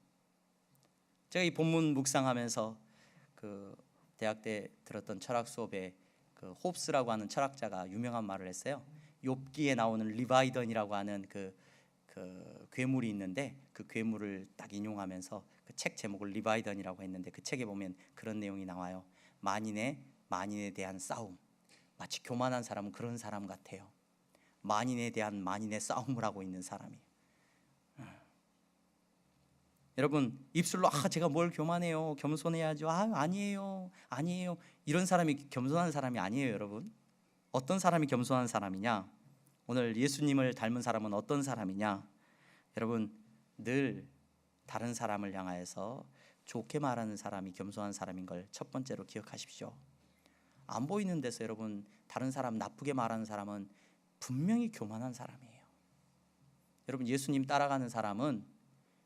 제가 이 본문 묵상하면서 그 대학 때 들었던 철학 수업에 그 홉스라고 하는 철학자가 유명한 말을 했어요. 욥기에 나오는 리바이던이라고 하는 그 괴물이 있는데 그 괴물을 딱 인용하면서 그 책 제목을 리바이던이라고 했는데 그 책에 보면 그런 내용이 나와요. 만인에 대한 싸움. 마치 교만한 사람은 그런 사람 같아요. 만인에 대한 만인의 싸움을 하고 있는 사람이에요. 여러분, 입술로 제가 뭘 교만해요, 겸손해야죠. 아니에요 이런 사람이 겸손한 사람이 아니에요. 여러분, 어떤 사람이 겸손한 사람이냐? 오늘 예수님을 닮은 사람은 어떤 사람이냐? 여러분, 늘 다른 사람을 향하여서 좋게 말하는 사람이 겸손한 사람인 걸 첫 번째로 기억하십시오. 안 보이는 데서 여러분 다른 사람 나쁘게 말하는 사람은 분명히 교만한 사람이에요. 여러분, 예수님 따라가는 사람은,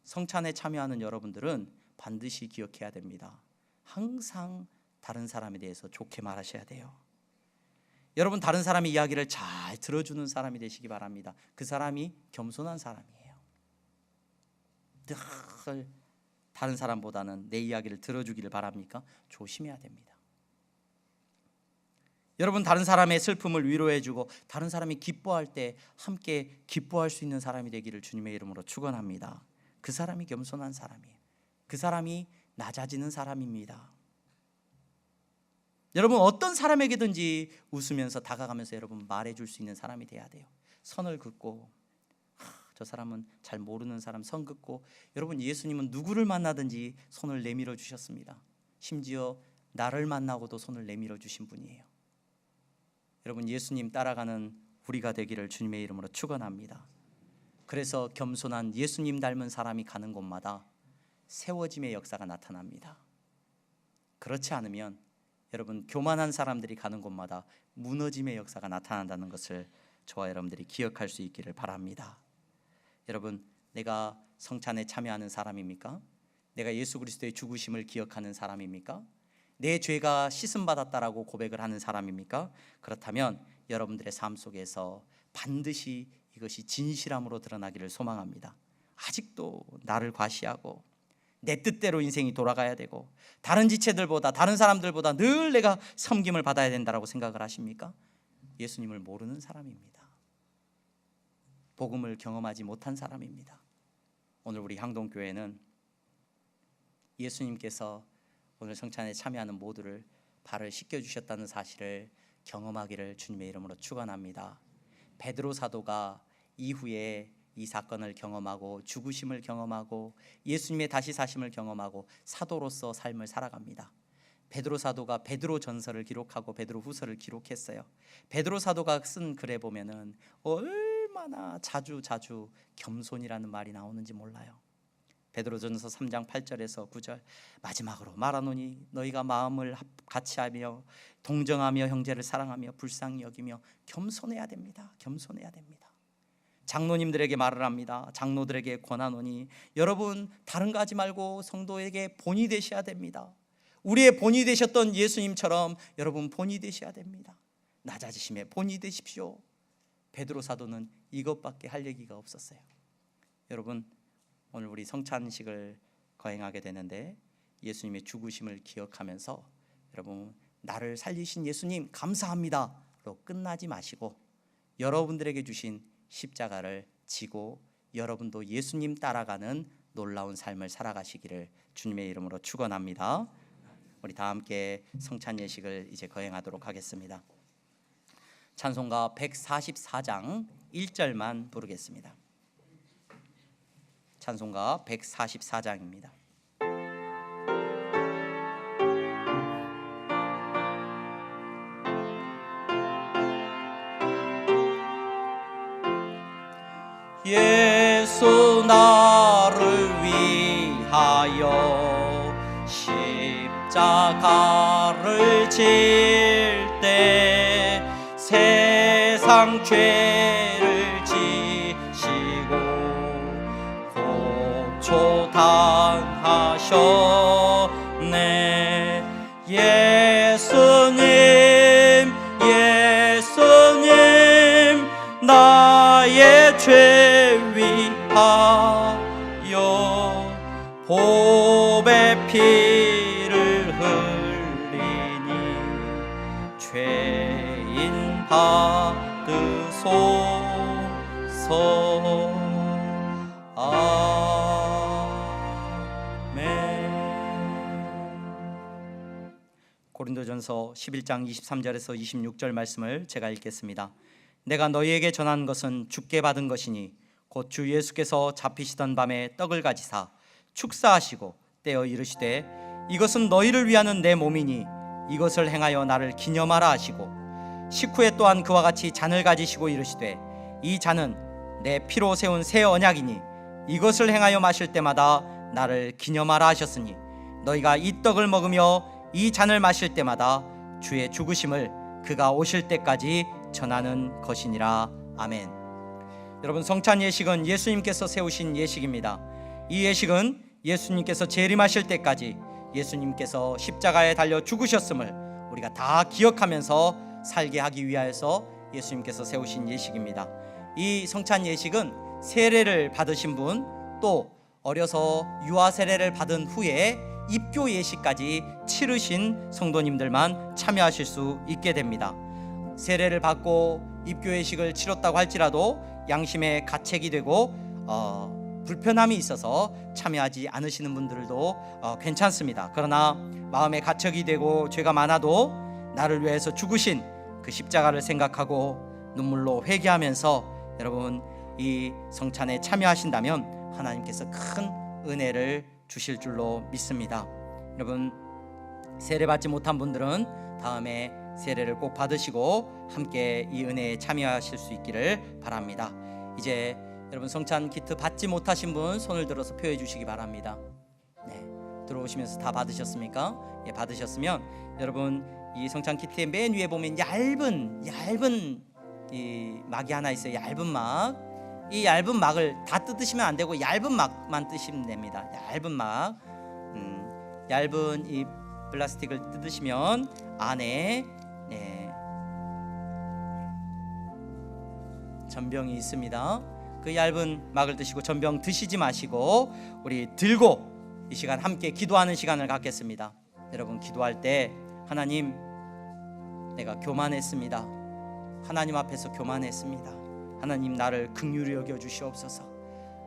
성찬에 참여하는 여러분들은 반드시 기억해야 됩니다. 항상 다른 사람에 대해서 좋게 말하셔야 돼요. 여러분, 다른 사람의 이야기를 잘 들어주는 사람이 되시기 바랍니다. 그 사람이 겸손한 사람이에요. 늘 다른 사람보다는 내 이야기를 들어주기를 바랍니까? 조심해야 됩니다. 여러분, 다른 사람의 슬픔을 위로해주고 다른 사람이 기뻐할 때 함께 기뻐할 수 있는 사람이 되기를 주님의 이름으로 축원합니다. 그 사람이 겸손한 사람이에요. 그 사람이 낮아지는 사람입니다. 여러분, 어떤 사람에게든지 웃으면서 다가가면서 여러분 말해줄 수 있는 사람이 돼야 돼요. 선을 긋고, 저 사람은 잘 모르는 사람 선 긋고. 여러분, 예수님은 누구를 만나든지 손을 내밀어 주셨습니다. 심지어 나를 만나고도 손을 내밀어 주신 분이에요. 여러분, 예수님 따라가는 우리가 되기를 주님의 이름으로 축원합니다. 그래서 겸손한 예수님 닮은 사람이 가는 곳마다 세워짐의 역사가 나타납니다. 그렇지 않으면 여러분, 교만한 사람들이 가는 곳마다 무너짐의 역사가 나타난다는 것을 저와 여러분들이 기억할 수 있기를 바랍니다. 여러분, 내가 성찬에 참여하는 사람입니까? 내가 예수 그리스도의 죽으심을 기억하는 사람입니까? 내 죄가 씻음 받았다라고 고백을 하는 사람입니까? 그렇다면 여러분들의 삶 속에서 반드시 이것이 진실함으로 드러나기를 소망합니다. 아직도 나를 과시하고 내 뜻대로 인생이 돌아가야 되고 다른 지체들보다 다른 사람들보다 늘 내가 섬김을 받아야 된다고 생각을 하십니까? 예수님을 모르는 사람입니다. 복음을 경험하지 못한 사람입니다. 오늘 우리 향동교회는 예수님께서 오늘 성찬에 참여하는 모두를 발을 씻겨주셨다는 사실을 경험하기를 주님의 이름으로 축원합니다. 베드로 사도가 이후에 이 사건을 경험하고 죽으심을 경험하고 예수님의 다시 사심을 경험하고 사도로서 삶을 살아갑니다. 베드로 사도가 베드로 전서를 기록하고 베드로 후서를 기록했어요. 베드로 사도가 쓴 글에 보면은 얼마나 자주 겸손이라는 말이 나오는지 몰라요. 베드로전서 3장 8절에서 9절 마지막으로 말하노니 너희가 마음을 같이하며 동정하며 형제를 사랑하며 불쌍히 여기며 겸손해야 됩니다. 겸손해야 됩니다. 장로님들에게 말을 합니다. 장로들에게 권하노니 여러분 다른 거 하지 말고 성도에게 본이 되셔야 됩니다. 우리의 본이 되셨던 예수님처럼 여러분 본이 되셔야 됩니다. 낮아지심에 본이 되십시오. 베드로 사도는 이것밖에 할 얘기가 없었어요. 여러분 오늘 우리 성찬식을 거행하게 되는데 예수님의 죽으심을 기억하면서 여러분 나를 살리신 예수님 감사합니다로 끝나지 마시고 여러분들에게 주신 십자가를 지고 여러분도 예수님 따라가는 놀라운 삶을 살아가시기를 주님의 이름으로 축원합니다. 우리 다 함께 성찬 예식을 이제 거행하도록 하겠습니다. 찬송가 144장 1절만 부르겠습니다. 찬송가 144장입니다. 예수 나를 위하여 십자가를 질 때 세상 죄를 지시고 고초당하셨네. 예수님 나의 죄 위하여 보배 피를 흘리니 죄인 받으소서. 고린도전서 11장 23절에서 26절 말씀을 제가 읽겠습니다. 내가 너희에게 전한 것은 주께 받은 것이니 곧 주 예수께서 잡히시던 밤에 떡을 가지사 축사하시고 떼어 이르시되 이것은 너희를 위하는 내 몸이니 이것을 행하여 나를 기념하라 하시고 식후에 또한 그와 같이 잔을 가지시고 이르시되 이 잔은 내 피로 세운 새 언약이니 이것을 행하여 마실 때마다 나를 기념하라 하셨으니 너희가 이 떡을 먹으며 이 잔을 마실 때마다 주의 죽으심을 그가 오실 때까지 전하는 것이니라. 아멘. 여러분 성찬 예식은 예수님께서 세우신 예식입니다. 이 예식은 예수님께서 재림하실 때까지 예수님께서 십자가에 달려 죽으셨음을 우리가 다 기억하면서 살게 하기 위하여서 예수님께서 세우신 예식입니다. 이 성찬 예식은 세례를 받으신 분, 또 어려서 유아 세례를 받은 후에 입교 예식까지 치르신 성도님들만 참여하실 수 있게 됩니다. 세례를 받고 입교 예식을 치렀다고 할지라도 양심에 가책이 되고 불편함이 있어서 참여하지 않으시는 분들도 괜찮습니다. 그러나 마음에 가책이 되고 죄가 많아도 나를 위해서 죽으신 그 십자가를 생각하고 눈물로 회개하면서 여러분 이 성찬에 참여하신다면 하나님께서 큰 은혜를 주실 줄로 믿습니다. 여러분 세례 받지 못한 분들은 다음에 세례를 꼭 받으시고 함께 이 은혜에 참여하실 수 있기를 바랍니다. 이제 여러분 성찬 키트 받지 못하신 분 손을 들어서 표해 주시기 바랍니다. 네, 들어오시면서 다 받으셨습니까? 예, 받으셨으면 여러분 이 성찬 키트의 맨 위에 보면 얇은 이 막이 하나 있어요. 얇은 막. 이 얇은 막을 다 뜯으시면 안 되고 얇은 막만 뜯으시면 됩니다. 얇은 막, 얇은 이 플라스틱을 뜯으시면 안에 전병이 있습니다. 그 얇은 막을 드시고 전병 드시지 마시고 우리 들고 이 시간 함께 기도하는 시간을 갖겠습니다. 여러분, 기도할 때 하나님, 내가 교만했습니다. 하나님 앞에서 교만했습니다. 하나님, 나를 긍휼히 여겨 주시옵소서.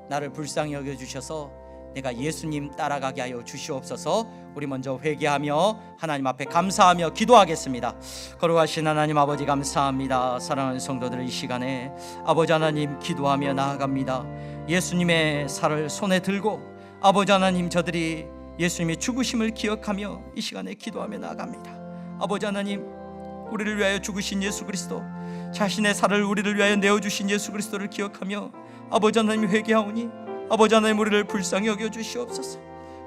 나를 불쌍히 여겨 주셔서 내가 예수님 따라가게 하여 주시옵소서. 우리 먼저 회개하며 하나님 앞에 감사하며 기도하겠습니다. 거룩하신 하나님 아버지, 감사합니다. 사랑하는 성도들, 이 시간에 아버지 하나님 기도하며 나아갑니다. 예수님의 살을 손에 들고 아버지 하나님, 저들이 예수님의 죽으심을 기억하며 이 시간에 기도하며 나아갑니다. 아버지 하나님, 우리를 위하여 죽으신 예수 그리스도, 자신의 살을 우리를 위하여 내어주신 예수 그리스도를 기억하며 아버지 하나님 회개하오니 아버지 하나님, 우리를 불쌍히 여겨 주시옵소서.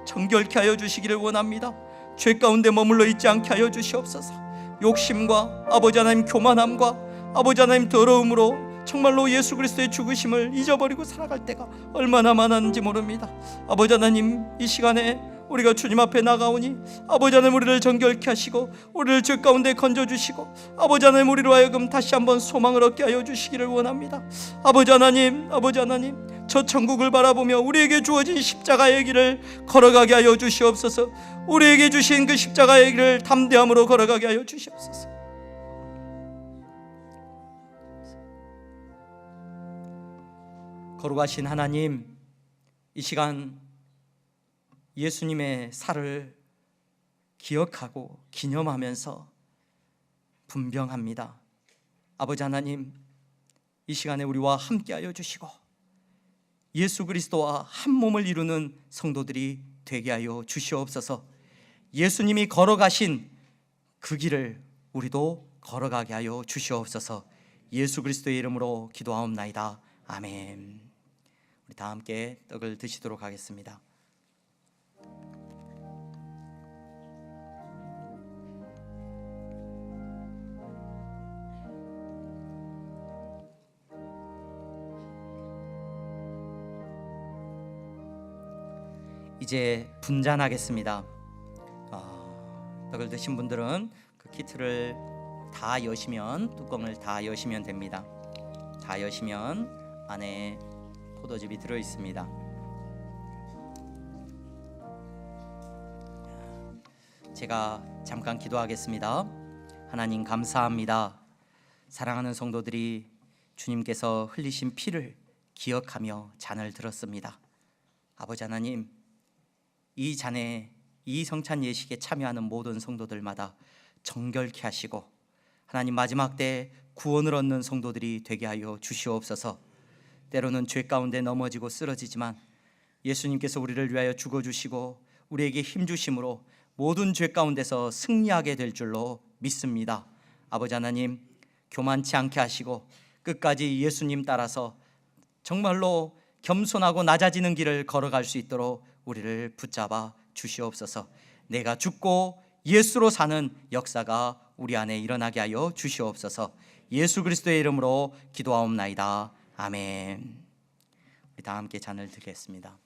정결케 하여 주시기를 원합니다. 죄 가운데 머물러 있지 않게 하여 주시옵소서. 욕심과 아버지 하나님 교만함과 아버지 하나님 더러움으로 정말로 예수 그리스도의 죽으심을 잊어버리고 살아갈 때가 얼마나 많았는지 모릅니다. 아버지 하나님, 이 시간에 우리가 주님 앞에 나가오니 아버지 하나님, 우리를 정결케 하시고 우리를 죄 가운데 건져주시고 아버지 하나님, 우리로 하여금 다시 한번 소망을 얻게 하여 주시기를 원합니다. 아버지 하나님, 저 천국을 바라보며 우리에게 주어진 십자가의 길을 걸어가게 하여 주시옵소서. 우리에게 주신 그 십자가의 길을 담대함으로 걸어가게 하여 주시옵소서. 거룩하신 하나님, 이 시간 예수님의 살을 기억하고 기념하면서 분병합니다. 아버지 하나님, 이 시간에 우리와 함께하여 주시고 예수 그리스도와 한 몸을 이루는 성도들이 되게 하여 주시옵소서. 예수님이 걸어가신 그 길을 우리도 걸어가게 하여 주시옵소서. 예수 그리스도의 이름으로 기도하옵나이다. 아멘. 우리 다 함께 떡을 드시도록 하겠습니다. 이제 분잔하겠습니다. 떡을 드신 분들은 그 키트를 다 여시면, 뚜껑을 다 여시면 됩니다. 다 여시면 안에 포도즙이 들어 있습니다. 제가 잠깐 기도하겠습니다. 하나님, 감사합니다. 사랑하는 성도들이 주님께서 흘리신 피를 기억하며 잔을 들었습니다. 아버지 하나님, 이 잔에, 이 성찬 예식에 참여하는 모든 성도들마다 정결케 하시고 하나님, 마지막 때 구원을 얻는 성도들이 되게 하여 주시옵소서. 때로는 죄 가운데 넘어지고 쓰러지지만 예수님께서 우리를 위하여 죽어주시고 우리에게 힘주심으로 모든 죄 가운데서 승리하게 될 줄로 믿습니다. 아버지 하나님, 교만치 않게 하시고 끝까지 예수님 따라서 정말로 겸손하고 낮아지는 길을 걸어갈 수 있도록 우리를 붙잡아 주시옵소서. 내가 죽고 예수로 사는 역사가 우리 안에 일어나게 하여 주시옵소서. 예수 그리스도의 이름으로 기도하옵나이다. 아멘. 우리 다 함께 잔을 드리겠습니다.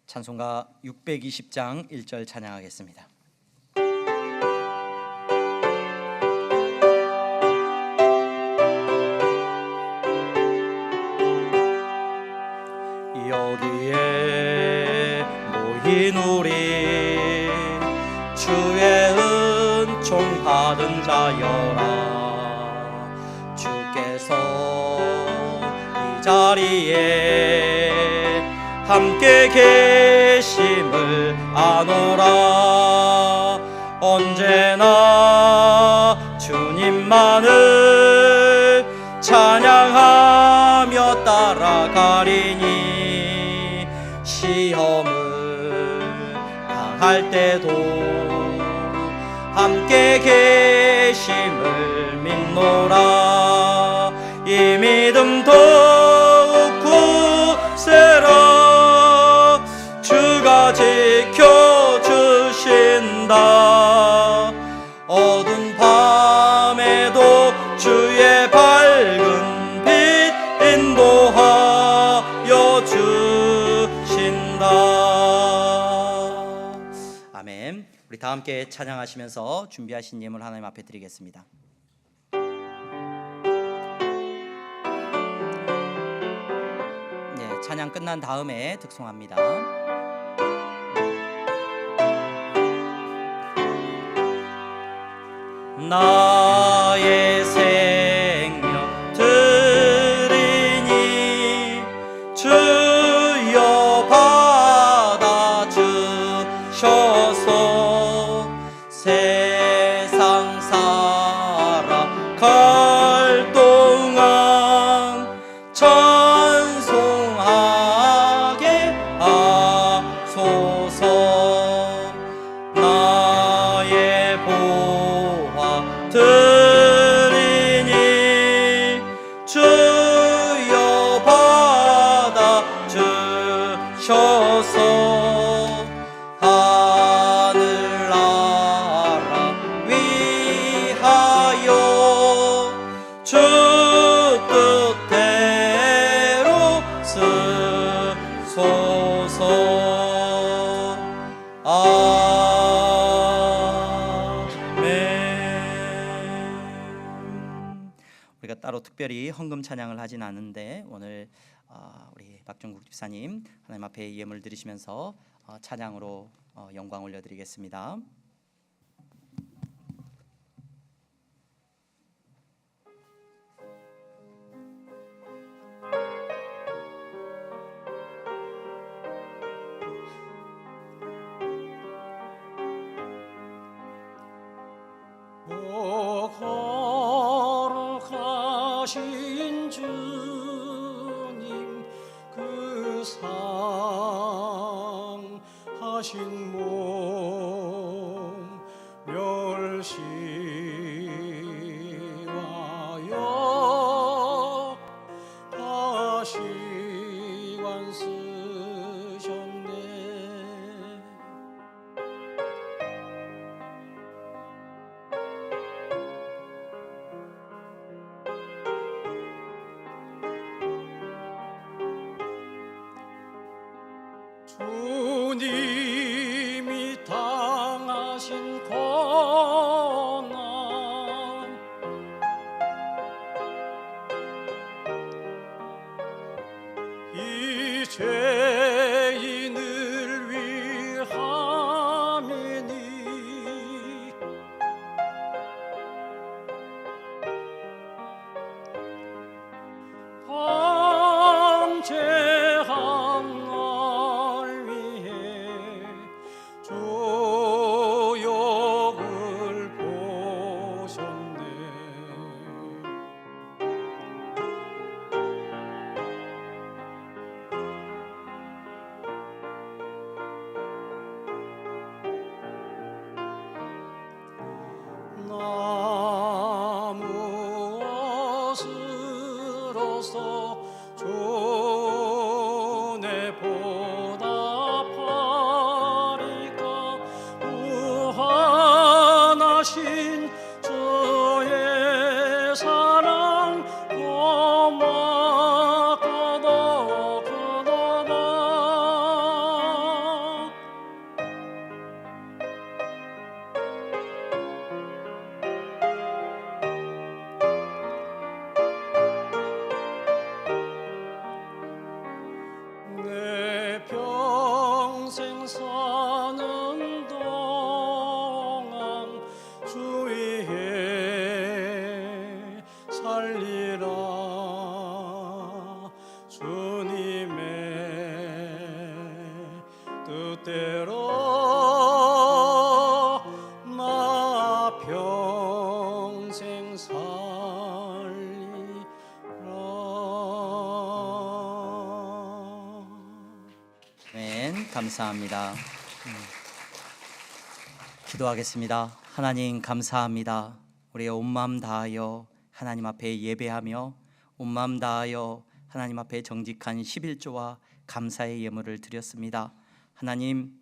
찬송가 620장 1절 찬양하겠습니다. 여기에 모인 우리 주의 은총 받은 자여라. 주께서 이 자리에 함께 계심을 아노라. 언제나 주님만을 찬양하며 따라가리니 시험을 당할 때도 함께 계심을 믿노라. 이 믿음 더욱 굳세라. 주가 지켜주신다. 어두운 밤 아멘. 우리 다 함께 찬양하시면서 준비하신 예물 하나님 앞에 드리겠습니다. 네, 찬양 끝난 다음에 득송합니다. 나의 생명 드리니 주여 받아주셔서 세상 살아갈 동안 찬송하게 하소서. 나의 보화 드리니 주여 받아주셔서 하늘나라 위하여 주 뜻대로 쓰소서. 아멘. 우리가 따로 특별히 헌금 찬양을 하진 않는데 오늘 우리 박종국 집사님 하나님 앞에 예물 드리시면서 찬양으로 영광 올려드리겠습니다. 거룩하신 주님 그 상하신 몸 멸시하여 다시관 쓰셨네. 주님이 당하신 고난 이 죄인을 위함이니 범죄한 날 위해 조욕을 보셨네. 나 무엇으로서 존에 보답하리까. 무한하신 주의 사랑 고맙도다 크도다. 내 평생 사는 동안 주 위에 살리라. 주님의 뜻대로 나 평생 살리라. 아멘. 감사합니다. 기도하겠습니다. 하나님 감사합니다. 우리의 온 마음 다하여 하나님 앞에 예배하며 온 마음 다하여 하나님 앞에 정직한 11조와 감사의 예물을 드렸습니다. 하나님,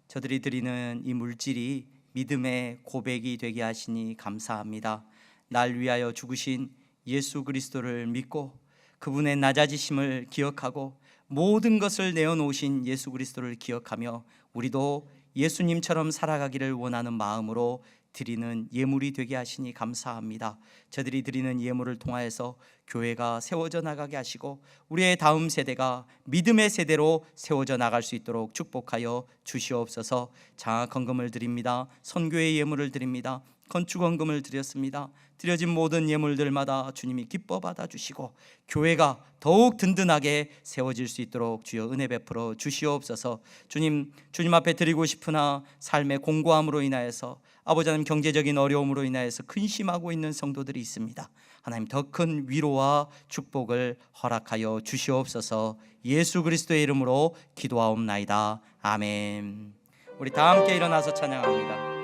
저들이 드리는 이 물질이 믿음의 고백이 되게 하시니 감사합니다. 날 위하여 죽으신 예수 그리스도를 믿고 그분의 낮아지심을 기억하고 모든 것을 내어놓으신 예수 그리스도를 기억하며 우리도 예수님처럼 살아가기를 원하는 마음으로 드리는 예물이 되게 하시니 감사합니다. 저들이 드리는 예물을 통하여서 교회가 세워져 나가게 하시고 우리의 다음 세대가 믿음의 세대로 세워져 나갈 수 있도록 축복하여 주시옵소서. 장학헌금을 드립니다. 선교의 예물을 드립니다. 건축헌금을 드렸습니다. 드려진 모든 예물들마다 주님이 기뻐 받아주시고 교회가 더욱 든든하게 세워질 수 있도록 주여 은혜 베풀어 주시옵소서. 주님 앞에 드리고 싶으나 삶의 공고함으로 인하여서 아버지 하나님 경제적인 어려움으로 인하여서 근심하고 있는 성도들이 있습니다. 하나님 더 큰 위로와 축복을 허락하여 주시옵소서. 예수 그리스도의 이름으로 기도하옵나이다. 아멘. 우리 다 함께 일어나서 찬양합니다.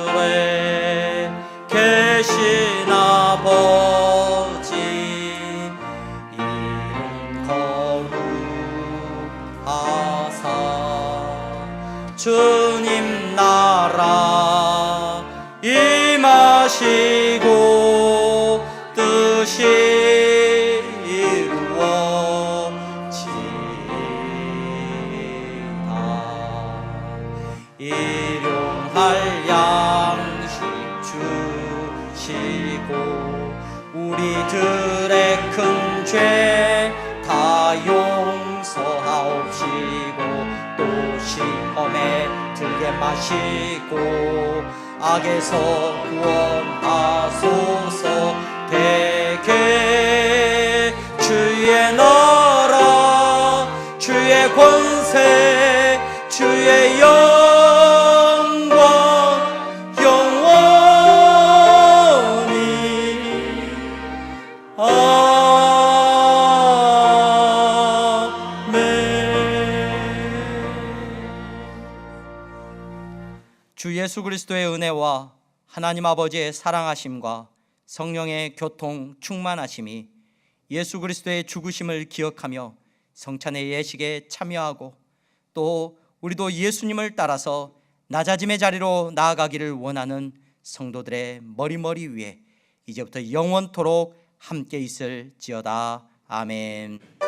하늘에 계신 아버지 이름 거룩하사 주님 나라 임하시고 뜻이 이루어지이다. 일용할 양식 주시고 우리들의 큰 죄 다 용서하옵시고 또 시험에 들게 마시고 악에서 구원하소서. 대개 주의 나라 주의 권세 주의 영광 영원히 주 예수 그리스도의 은혜와 하나님 아버지의 사랑하심과 성령의 교통 충만하심이 예수 그리스도의 죽으심을 기억하며 성찬의 예식에 참여하고 또 우리도 예수님을 따라서 낮아짐의 자리로 나아가기를 원하는 성도들의 머리 위에 이제부터 영원토록 함께 있을지어다. 아멘.